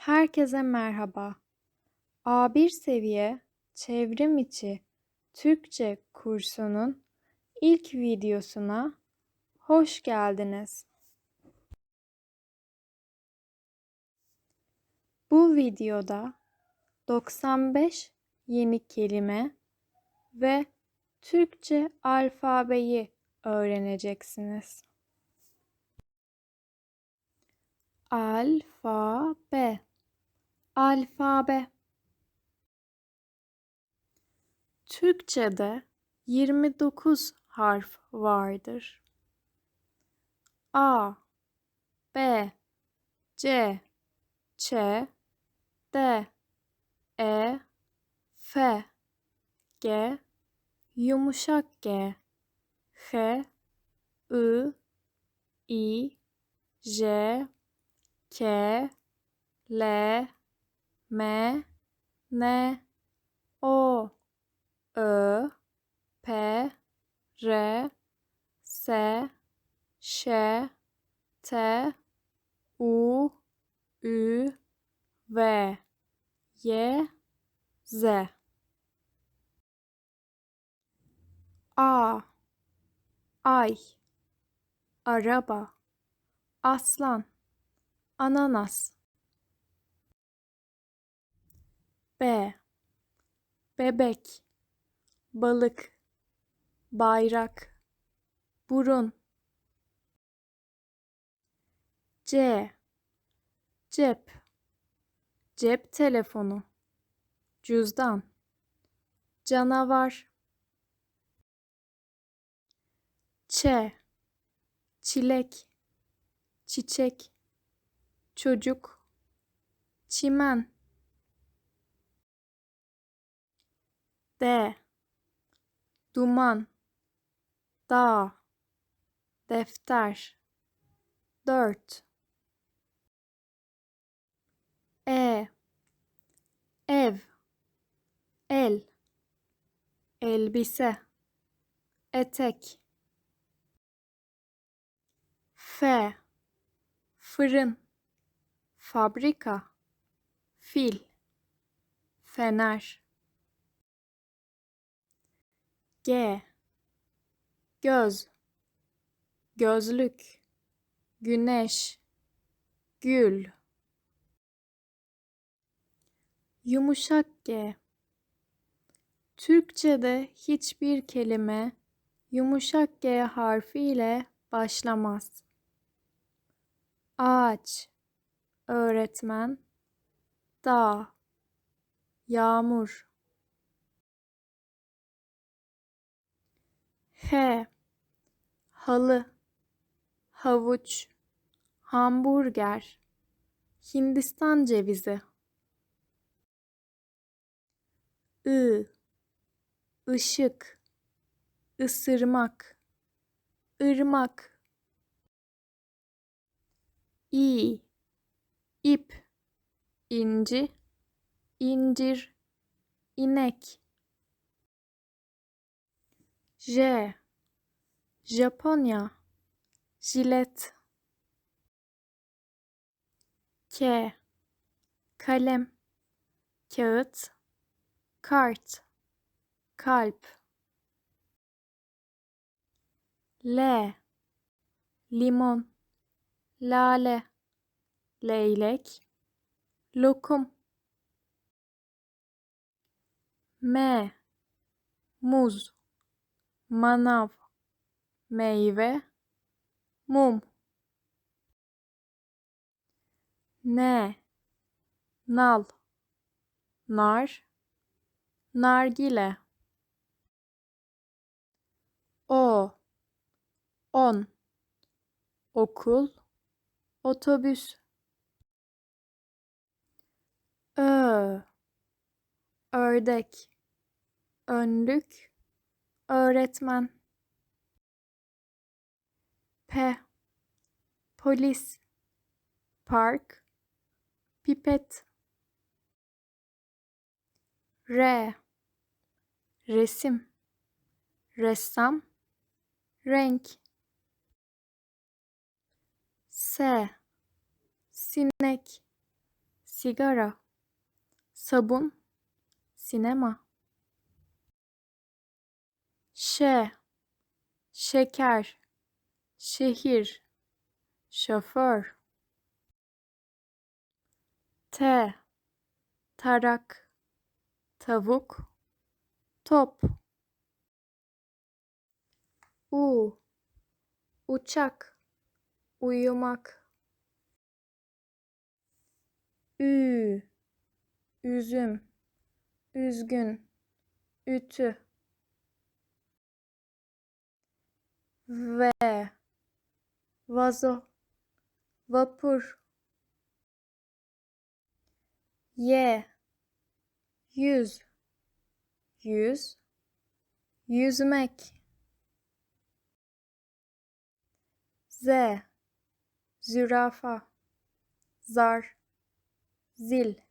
Herkese merhaba. A1 seviye çevrim içi Türkçe kursunun ilk videosuna hoş geldiniz. Bu videoda 95 yeni kelime ve Türkçe alfabeyi öğreneceksiniz. Alfabe, alfabe. Türkçe'de 29 harf vardır. A, B, C, Ç, D, E, F, G, yumuşak G, H, I, I, J, K, L, M, N, O, Ö, P, R, S, Ş, T, U, Ü, V, Y, Z. A, ay, araba, aslan, ananas. B, bebek, balık, bayrak, burun. C, cep, cep telefonu, cüzdan, canavar. Ç, çilek, çiçek, çocuk, çimen. D, duman, dağ, defter, 4. E, ev, el, elbise, etek. F, fırın, fabrika, fil, fener. G, göz, gözlük, güneş, gül. Yumuşak G. Türkçe'de hiçbir kelime yumuşak G harfi ile başlamaz. Ağaç, öğretmen, dağ, yağmur. H, halı, havuç, hamburger, Hindistan cevizi. I, ışık, ısırmak, ırmak. İ, ip, inci, incir, inek. J, Japonya, jilet. K, kalem, kağıt, kart, kalp. L, limon, lale, leylek, lokum. M, muz, manav, meyve, mum. N, nal, nar, nargile. O, on, okul, otobüs. Ö, ördek, önlük, öğretmen. P, polis, park, pipet. R, resim, ressam, renk. S, sinek, sigara, sabun, sinema. Şeker, şehir, şoför. Tarak, tavuk, top. Uçak, uyumak. Üzüm, üzgün, ütü. Vazo, vapur. Yüz, yüzmek. Zürafa, zar, zil.